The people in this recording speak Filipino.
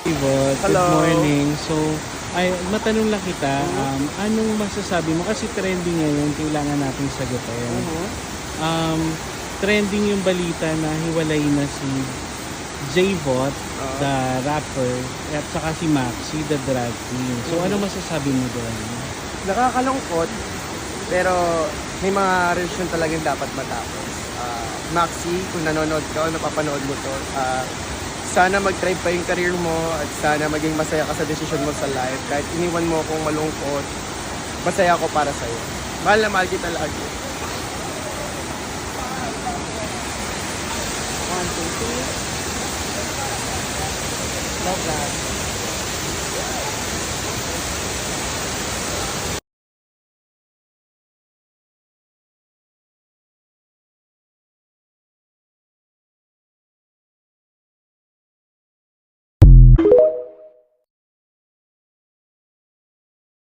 Good Hello. morning. So, matanong lang kita, anong masasabi mo? Kasi trending ngayon, kailangan nating sagutin. Um, Trending yung balita na hiwalay na si J-Bot, the rapper, at saka si Maxi, the drag queen. So, ano masasabi mo doon? Nakakalungkot, pero may mga relasyon talagang dapat matapos. Maxi, kung nanonood ka o napapanood mo to, sana mag-thrive pa yung career mo at sana maging masaya ka sa decision mo sa life. Kahit iniwan mo akong malungkot, masaya ako para sa'yo. Mahal na mahal kita lagi. 1, 2, 3. Love that.